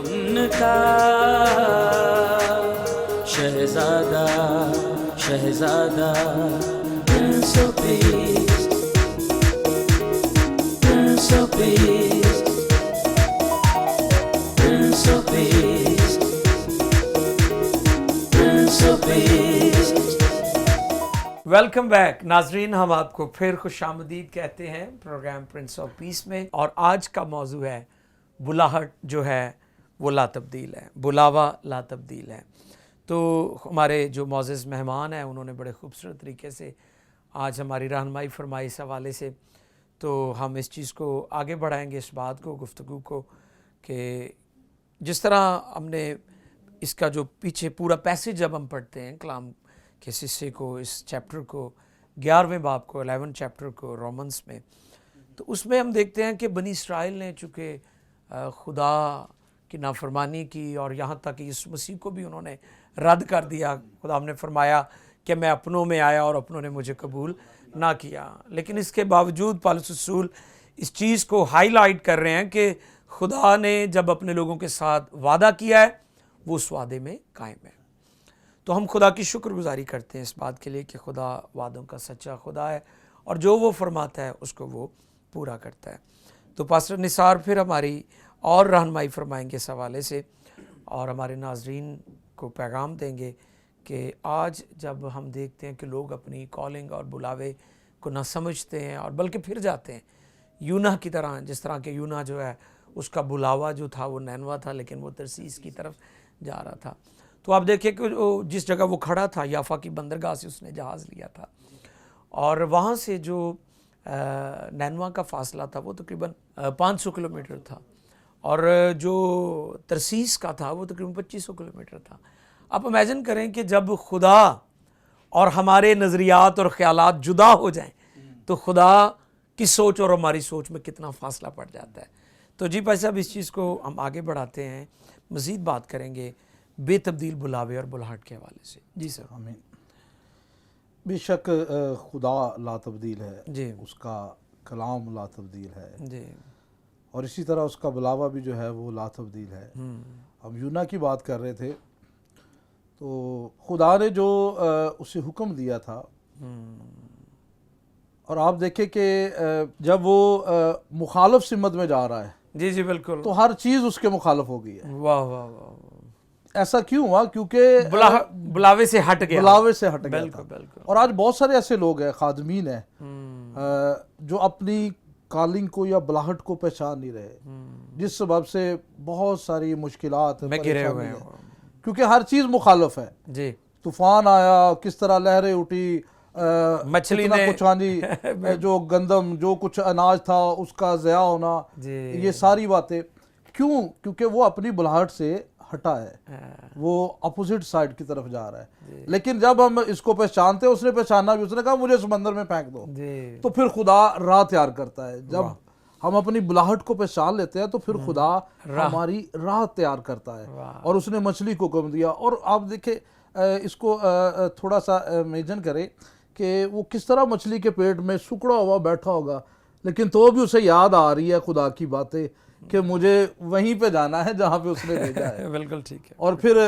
امن کا شہزادہ شہزادہ prince of peace prince of peace prince of peace prince of peace. Welcome back ناظرین، ہم آپ کو پھر خوش آمدید کہتے ہیں پروگرام پرنس آف پیس میں، اور آج کا موضوع ہے بلاہٹ جو ہے وہ لا تبدیل ہے، بلاوا لا تبدیل ہے۔ تو ہمارے جو معزز مہمان ہیں انہوں نے بڑے خوبصورت طریقے سے آج ہماری رہنمائی فرمائی اس حوالے سے، تو ہم اس چیز کو آگے بڑھائیں گے، اس بات کو، گفتگو کو، کہ جس طرح ہم نے اس کا جو پیچھے پورا پیسج جب ہم پڑھتے ہیں کلام کے اس حصے کو، اس چیپٹر کو، 11ویں باب کو، 11 چیپٹر کو رومنس میں، تو اس میں ہم دیکھتے ہیں کہ بنی اسرائیل نے چونکہ خدا کی نافرمانی کی، اور یہاں تک کہ یسوع مسیح کو بھی انہوں نے رد کر دیا۔ خدا ہم نے فرمایا کہ میں اپنوں میں آیا اور اپنوں نے مجھے قبول نہ کیا، لیکن اس کے باوجود پالس رسول اس چیز کو ہائی لائٹ کر رہے ہیں کہ خدا نے جب اپنے لوگوں کے ساتھ وعدہ کیا ہے وہ اس وعدے میں قائم ہے۔ تو ہم خدا کی شکر گزاری کرتے ہیں اس بات کے لیے کہ خدا وعدوں کا سچا خدا ہے، اور جو وہ فرماتا ہے اس کو وہ پورا کرتا ہے۔ تو پاسٹر نثار پھر ہماری اور رہنمائی فرمائیں گے اس حوالے سے، اور ہمارے ناظرین کو پیغام دیں گے کہ آج جب ہم دیکھتے ہیں کہ لوگ اپنی کالنگ اور بلاوے کو نہ سمجھتے ہیں، اور بلکہ پھر جاتے ہیں یونا کی طرح، جس طرح کہ یونا جو ہے اس کا بلاوا جو تھا وہ نینوا تھا، لیکن وہ ترسیس کی طرف جا رہا تھا۔ تو آپ دیکھیں کہ جس جگہ وہ کھڑا تھا، یافا کی بندرگاہ سے اس نے جہاز لیا تھا، اور وہاں سے جو نینوا کا فاصلہ تھا وہ تقریباً 500 کلومیٹر تھا، اور جو ترسیس کا تھا وہ تقریباً 2500 کلومیٹر تھا۔ آپ امیجن کریں کہ جب خدا اور ہمارے نظریات اور خیالات جدا ہو جائیں تو خدا کی سوچ اور ہماری سوچ میں کتنا فاصلہ پڑ جاتا ہے۔ تو جی بھائی صاحب، اس چیز کو ہم آگے بڑھاتے ہیں، مزید بات کریں گے بے تبدیل بلاوے اور بلاہٹ کے حوالے سے۔ جی سر۔ آمین۔ بے شک خدا لا تبدیل ہے، جی، اس کا کلام لا تبدیل ہے، جی، اور اسی طرح اس کا بلاوا بھی جو ہے وہ لا تبدیل ہے۔ ہم یونا کی بات کر رہے تھے، تو خدا نے جو اسے حکم دیا تھا، اور آپ دیکھیں کہ جب وہ مخالف سمت میں جا رہا ہے جی، جی بالکل، تو ہر چیز اس کے مخالف ہو گئی ہے۔ واہ واہ واہ، ایسا کیوں ہوا؟ کیونکہ بلاوے سے ہٹ گیا، بلاوے سے ہٹ گیا بالکل تھا۔ بالکل۔ اور آج بہت سارے ایسے لوگ ہیں، خادمین ہیں، جو اپنی کالنگ کو یا بلاہٹ کو پہچان نہیں رہے، جس سبب سے بہت ساری مشکلات میں گرے ہوئے ہیں، کیونکہ ہر چیز مخالف ہے۔ جی، طوفان آیا، کس طرح لہریں اٹھی، مچھلی کتنا نے کچھ، ہاں جی، جو گندم، جو کچھ اناج تھا اس کا ضیاع ہونا، یہ ساری باتیں کیوں؟ کیونکہ وہ اپنی بلاہٹ سے ہٹا ہے، وہ اپوزٹ سائڈ کی طرف جا رہا ہے۔ لیکن جب ہم اس کو پہچانتے ہیں، اس نے پہچانا بھی، اس نے کہا مجھے سمندر میں پھینک دو، تو پھر خدا راہ تیار کرتا ہے۔ جب ہم اپنی بلاہٹ کو پہچان لیتے ہیں تو پھر خدا ہماری راہ تیار کرتا ہے، اور اس نے مچھلی کو حکم دیا۔ اور آپ دیکھیں اس کو تھوڑا سا امیجن کریں کہ وہ کس طرح مچھلی کے پیٹ میں سکڑا ہوا بیٹھا ہوگا، لیکن تو بھی اسے یاد آ رہی ہے خدا کی باتیں کہ مجھے وہیں پہ جانا ہے جہاں پہ اس نے بھیجا ہے۔ بالکل ٹھیک ہے۔ اور پھر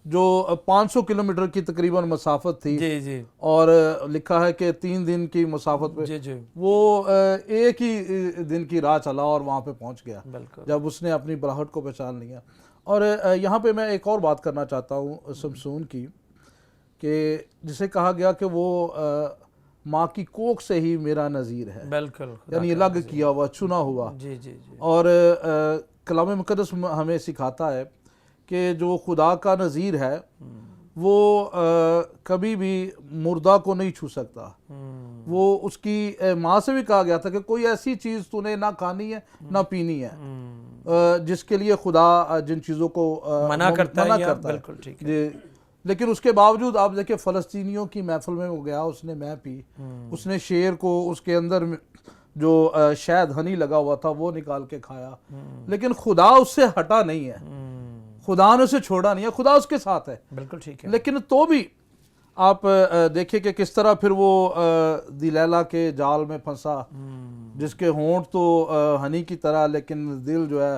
جو 500 کلومیٹر کی تقریباً مسافت تھی، جی جی، اور لکھا ہے کہ 3 دن کی مسافت پہ جی جی، وہ ایک ہی دن کی راہ چلا اور وہاں پہ پہنچ گیا، بالکل، جب اس نے اپنی بلاہٹ کو پہچان لیا۔ اور یہاں پہ میں ایک اور بات کرنا چاہتا ہوں سمسون کی، کہ جسے کہا گیا کہ وہ ماں کی کوکھ سے ہی میرا نذیر ہے، بالکل، یعنی الگ کیا ہوا، چنا ہوا۔ جی جی جی، اور کلام مقدس ہمیں سکھاتا ہے کہ جو خدا کا نذیر ہے وہ کبھی بھی مردہ کو نہیں چھو سکتا۔ وہ اس کی ماں سے بھی کہا گیا تھا کہ کوئی ایسی چیز تو نے نہ کھانی ہے نہ پینی ہے جس کے لیے خدا جن چیزوں کو منع کرتا ہے، بالکل ٹھیک ہے۔ لیکن اس کے باوجود آپ دیکھیں فلسطینیوں کی محفل میں وہ گیا، اس نے میں پی، اس نے شیر کو اس کے اندر جو شہد ہنی لگا ہوا تھا وہ نکال کے کھایا، لیکن خدا اس سے ہٹا نہیں ہے، خدا نے اسے چھوڑا نہیں ہے، خدا اس کے ساتھ ہے، بالکل ٹھیک ہے۔ لیکن تو بھی آپ دیکھیں کہ کس طرح پھر وہ دلیلہ کے جال میں پھنسا، جس کے ہونٹ تو ہنی کی طرح لیکن دل جو ہے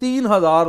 3000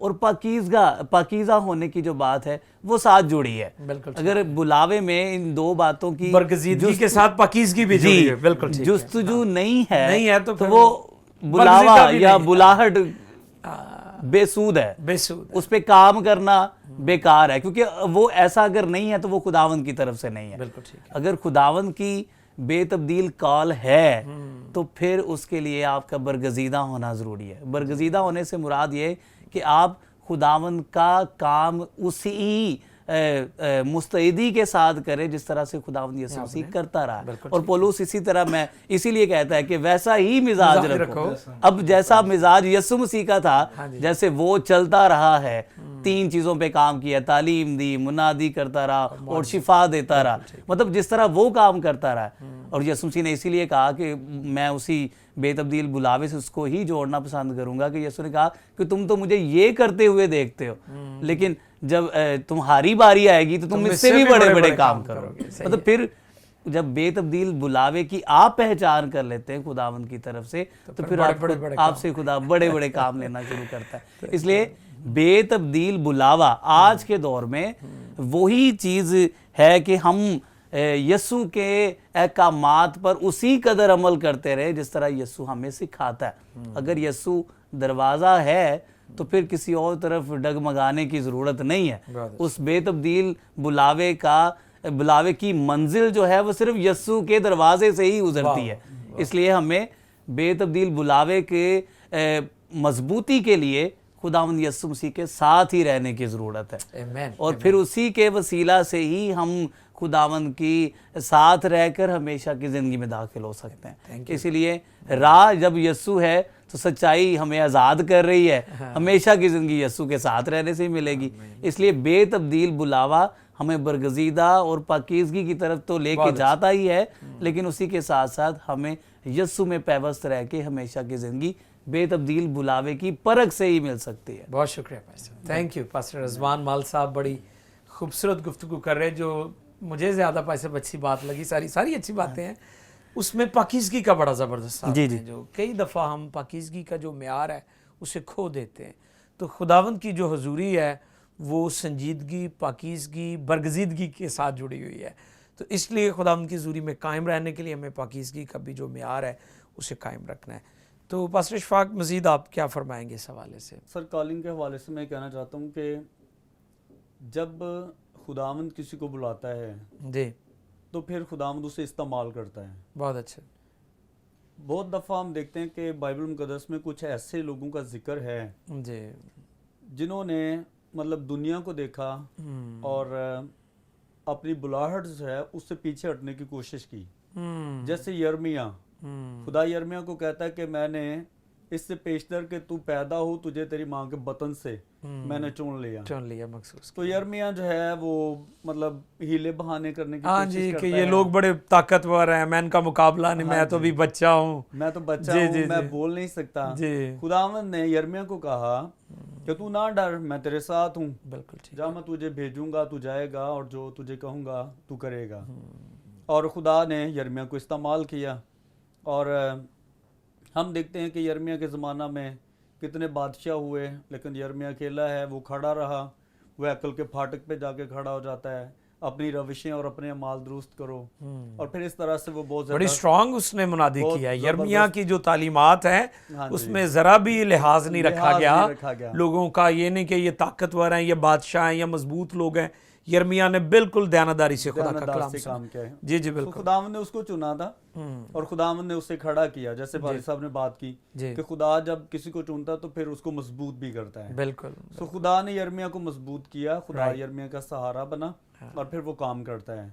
اور پاکیزہ ہونے کی جو بات ہے وہ ساتھ جڑی ہے. بالکل اگر بلاوے میں ان دو باتوں کی برگزیدگی کے ساتھ پاکیزگی بھی جڑی ہے. بالکل ٹھیک ہے. جستجو نہیں ہے تو وہ بلاوا یا بلاہٹ بے سود ہے, اس پہ کام کرنا بیکار ہے, کیونکہ وہ ایسا اگر نہیں ہے تو وہ خداوند کی طرف سے نہیں ہے. بالکل ٹھیک ہے. اگر خداوند کی بے تبدیل کال ہے تو پھر اس کے لیے آپ کا برگزیدہ ہونا ضروری ہے. برگزیدہ ہونے سے مراد یہ کہ آپ خداوند کا کام اسی مستعدی کے ساتھ کرے جس طرح سے خداوند یسوع مسیح کرتا رہا. اور پولس اسی طرح میں اسی لیے کہتا ہے کہ ویسا ہی مزاج رکھو. اب جیسا مزاج یسوع مسیح کا تھا, جیسے وہ چلتا رہا ہے, 3 چیزوں پہ کام کیا, تعلیم دی, منادی کرتا رہا اور شفا دیتا رہا, مطلب جس طرح وہ کام کرتا رہا. اور یسوع مسیح نے اسی لیے کہا کہ میں اسی بے تبدیل بلاوے سے اس کو ہی جوڑنا پسند کروں گا, کہ یسوع نے کہا کہ تم تو مجھے یہ کرتے ہوئے دیکھتے ہو, لیکن جب تمہاری باری آئے گی تو تم اس سے بھی بڑے بڑے کام کرو گے. مطلب پھر جب بے تبدیل بلاوے کی آپ پہچان کر لیتے ہیں خداوند کی طرف سے, تو پھر آپ سے خدا بڑے بڑے کام لینا شروع کرتا ہے. اس لیے بے تبدیل بلاوا آج کے دور میں وہی چیز ہے کہ ہم یسوع کے احکامات پر اسی قدر عمل کرتے رہے جس طرح یسوع ہمیں سکھاتا ہے. اگر یسوع دروازہ ہے تو پھر کسی اور طرف ڈگمگانے کی ضرورت نہیں ہے. اس بے تبدیل بلاوے کی منزل جو ہے وہ صرف یسوع کے دروازے سے ہی گزرتی ہے. اس لیے ہمیں بے تبدیل بلاوے کے مضبوطی کے لیے خداوند یسوع مسیح کے ساتھ ہی رہنے کی ضرورت ہے, اور پھر اسی کے وسیلہ سے ہی ہم خداوند کی ساتھ رہ کر ہمیشہ کی زندگی میں داخل ہو سکتے ہیں. اسی لیے راہ جب یسوع ہے تو سچائی ہمیں آزاد کر رہی ہے, ہمیشہ کی زندگی یسوع کے ساتھ رہنے سے ہی ملے گی. اس لیے بے تبدیل بلاوا ہمیں برگزیدہ اور پاکیزگی کی طرف تو لے کے جاتا ہی ہے, لیکن اسی کے ساتھ ساتھ ہمیں یسوع میں پیوست رہ کے ہمیشہ کی زندگی بے تبدیل بلاوے کی پرکھ سے ہی مل سکتی ہے. بہت شکریہ پاسٹر. تھینک یو پاسٹر رضوان مال صاحب, بڑی خوبصورت گفتگو کر رہے ہیں. جو مجھے زیادہ پاسٹر اچھی بات لگی, ساری اچھی باتیں ہیں, اس میں پاکیزگی کا بڑا زبردست ساتھ ہے. جو کئی دفعہ ہم پاکیزگی کا جو معیار ہے اسے کھو دیتے ہیں. تو خداوند کی جو حضوری ہے وہ سنجیدگی, پاکیزگی, برگزیدگی کے ساتھ جڑی ہوئی ہے. تو اس لیے خداوند کی حضوری میں قائم رہنے کے لیے ہمیں پاکیزگی کا بھی جو معیار ہے اسے قائم رکھنا ہے. تو پاسٹر اشفاق مزید آپ کیا فرمائیں گے اس حوالے سے؟ سر کالنگ کے حوالے سے میں کہنا چاہتا ہوں کہ جب خداوند کسی کو بلاتا ہے جی تو پھر خداوند اسے استعمال کرتا ہے. بہت اچھا. بہت دفعہ ہم دیکھتے ہیں کہ بائبل مقدس میں کچھ ایسے لوگوں کا ذکر ہے جی جنہوں نے مطلب دنیا کو دیکھا اور اپنی بلاہٹ جو ہے اس سے پیچھے ہٹنے کی کوشش کی. جیسے یرمیہ, خدا یرمیہ کو کہتا ہے کہ میں نے اس سے پیشتر کہ تو پیدا ہو تجھے تیری ماں کے بطن سے میں نے چن لیا مخصوص. تو یرمیہ جو ہے وہ مطلب ہیلے بہانے کرنے کی کوشش کرتا ہے کہ یہ لوگ بڑے طاقتور ہیں, میں ان کا مقابلہ نہیں, میں تو بھی بچہ ہوں, میں بول نہیں سکتا. خداوند نے یرمیہ کو کہا کہ تو نہ ڈر, میں تیرے ساتھ ہوں, بالکل جا, میں تجھے بھیجوں گا, تو جائے گا اور جو تجھے کہوں گا تو کرے گا. اور خدا نے یرمیہ کو استعمال کیا. اور ہم دیکھتے ہیں کہ یرمیہ کے زمانہ میں کتنے بادشاہ ہوئے, لیکن یرمیہ اکیلا ہے, وہ کھڑا رہا. وہ عقل کے پھاٹک پہ جا کے کھڑا ہو جاتا ہے, اپنی روشیں اور اپنے اعمال درست کرو, اور پھر اس طرح سے وہ بہت بڑی سٹرونگ اس نے منادی کی ہے. یرمیہ کی جو تعلیمات ہیں اس میں ذرا بھی لحاظ نہیں رکھا گیا لوگوں کا, یہ نہیں کہ یہ طاقتور ہیں, یہ بادشاہ ہیں, یا مضبوط لوگ ہیں. یرمیہ نے بالکل دیانتداری سے خدا کا کلام کام کیا ہے. جی بالکل. خداوند نے اس کو چنا تھا اور خداوند نے اسے کھڑا کیا. جیسے بھائی صاحب نے بات کی کہ خدا جب کسی کو چنتا تو پھر اس کو مضبوط بھی کرتا ہے. بالکل. تو خدا نے یرمیہ کو مضبوط کیا, خدا یرمیہ کا سہارا بنا اور پھر وہ کام کرتا ہے.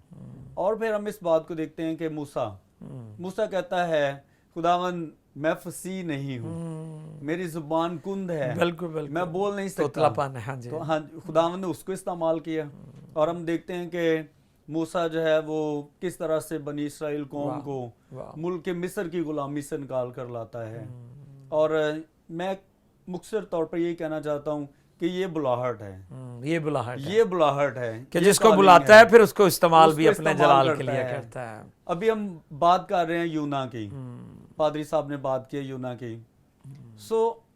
اور پھر ہم اس بات کو دیکھتے ہیں کہ موسیٰ کہتا ہے خداوند میں فصیح نہیں ہوں, میری زبان کند ہے, بالکل میں بول نہیں سکتا. تو خداوند نے اس کو استعمال کیا. اور ہم دیکھتے ہیں کہ موسیٰ جو ہے وہ کس طرح سے بنی اسرائیل قوم کو ملک مصر کی غلامی سے نکال کر لاتا ہے. اور میں مختصر طور پر یہی کہنا چاہتا ہوں کہ یہ بلاہٹ ہے, یہ بلاہٹ ہے کہ جس کو بلاتا ہے پھر اس کو استعمال بھی اپنے جلال کے لیے کرتا ہے. ابھی ہم بات کر رہے ہیں یونا کی, پادری صاحب نے بات کی یونا کی.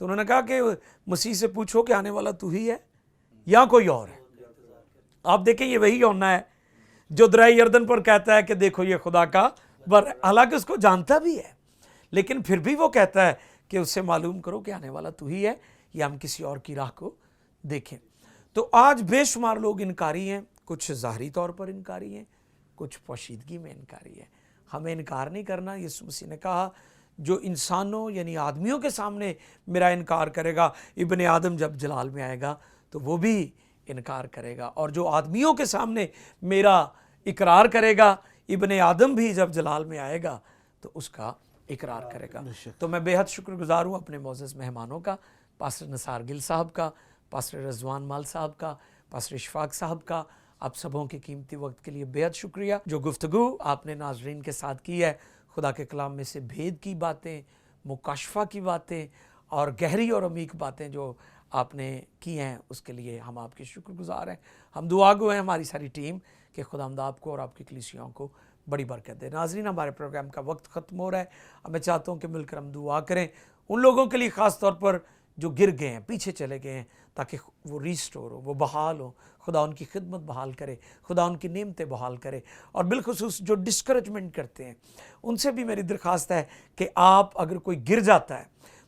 تو انہوں نے کہا کہ مسیح سے پوچھو کہ آنے والا تو ہی ہے یا کوئی اور ہے. آپ دیکھیں یہ وہی یوحنا ہے جو دریا یردن پر کہتا ہے کہ دیکھو یہ خدا کا بر، حالانکہ اس کو جانتا بھی ہے لیکن پھر بھی وہ کہتا ہے کہ اس سے معلوم کرو کہ آنے والا تو ہی ہے یا ہم کسی اور کی راہ کو دیکھیں. تو آج بے شمار لوگ انکاری ہیں، کچھ ظاہری طور پر انکاری ہیں، کچھ پوشیدگی میں انکاری ہے. ہمیں انکار نہیں کرنا. یسوع مسیح نے کہا جو انسانوں یعنی آدمیوں کے سامنے میرا انکار کرے گا، ابن آدم جب جلال میں آئے گا تو وہ بھی انکار کرے گا، اور جو آدمیوں کے سامنے میرا اقرار کرے گا، ابن آدم بھی جب جلال میں آئے گا تو اس کا اقرار کرے گا. تو میں بے حد شکر گزار ہوں اپنے معزز مہمانوں کا، پاسٹر نثار گل صاحب کا، پاسٹر رضوان مال صاحب کا، پاسٹر اشفاق صاحب کا. آپ سبوں کے قیمتی وقت کے لیے بے حد شکریہ. جو گفتگو آپ نے ناظرین کے ساتھ کی ہے، خدا کے کلام میں سے بھید کی باتیں، مکاشفہ کی باتیں اور گہری اور عمیق باتیں جو آپ نے کی ہیں، اس کے لیے ہم آپ کے شکر گزار ہیں. ہم دعا گو ہیں ہماری ساری ٹیم کہ خداوند آپ کو اور آپ کی کلیسیاؤں کو بڑی برکت دے. ناظرین ہمارے پروگرام کا وقت ختم ہو رہا ہے. اب میں چاہتا ہوں کہ مل کر ہم دعا کریں ان لوگوں کے لیے، خاص طور پر جو گر گئے ہیں، پیچھے چلے گئے ہیں، تاکہ وہ ریسٹور ہو، وہ بحال ہو. خدا ان کی خدمت بحال کرے، خدا ان کی نعمتیں بحال کرے. اور بالخصوص جو ڈسکریجمنٹ کرتے ہیں ان سے بھی میری درخواست ہے کہ آپ اگر کوئی گر جاتا ہے،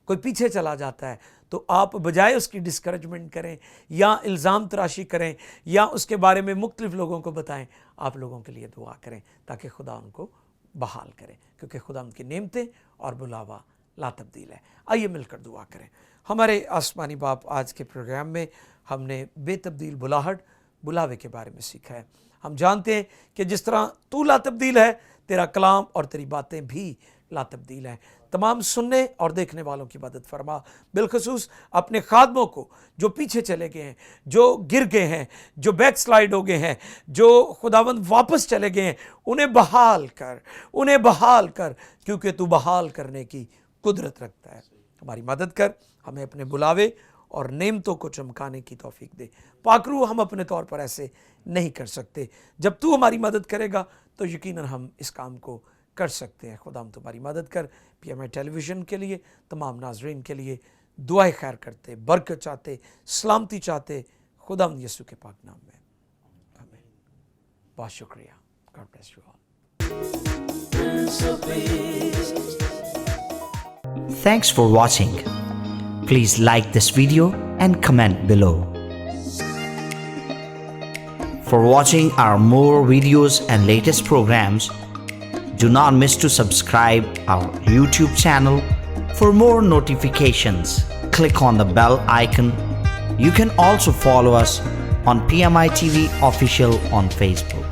کوئی پیچھے چلا جاتا ہے، تو آپ بجائے اس کی ڈسکریجمنٹ کریں یا الزام تراشی کریں یا اس کے بارے میں مختلف لوگوں کو بتائیں، آپ لوگوں کے لیے دعا کریں تاکہ خدا ان کو بحال کرے، کیونکہ خدا ان کی نعمتیں اور بلاوا لا تبدیل ہے. آئیے مل کر دعا کریں. ہمارے آسمانی باپ، آج کے پروگرام میں ہم نے بے تبدیل بلاوے کے بارے میں سیکھا ہے. ہم جانتے ہیں کہ جس طرح تو لا تبدیل ہے، تیرا کلام اور تیری باتیں بھی لا تبدیل ہیں. تمام سننے اور دیکھنے والوں کی مدد فرما، بالخصوص اپنے خادموں کو جو پیچھے چلے گئے ہیں، جو گر گئے ہیں، جو بیک سلائیڈ ہو گئے ہیں، جو خداوند واپس چلے گئے ہیں، انہیں بحال کر کیونکہ تو بحال کرنے کی قدرت رکھتا ہے. ہماری مدد کر، ہمیں اپنے بلاوے اور نعمتوں کو چمکانے کی توفیق دے. پاک روح، ہم اپنے طور پر ایسے نہیں کر سکتے، جب تو ہماری مدد کرے گا تو یقیناً ہم اس کام کو کر سکتے ہیں. خدا ہم تمہاری مدد کر. پی ایم آئی ٹیلی ویژن کے لیے، تمام ناظرین کے لیے دعائیں خیر کرتے، برکت چاہتے، سلامتی چاہتے، خدا ہم یسوع کے پاک نام میں آمین. بہت شکریہ. God bless you all. Thanks for watching. Please like this video and comment below. For watching our more videos and latest programs, do not miss to subscribe our YouTube channel. For more notifications, click on the bell icon. You can also follow us on PMI TV Official on Facebook.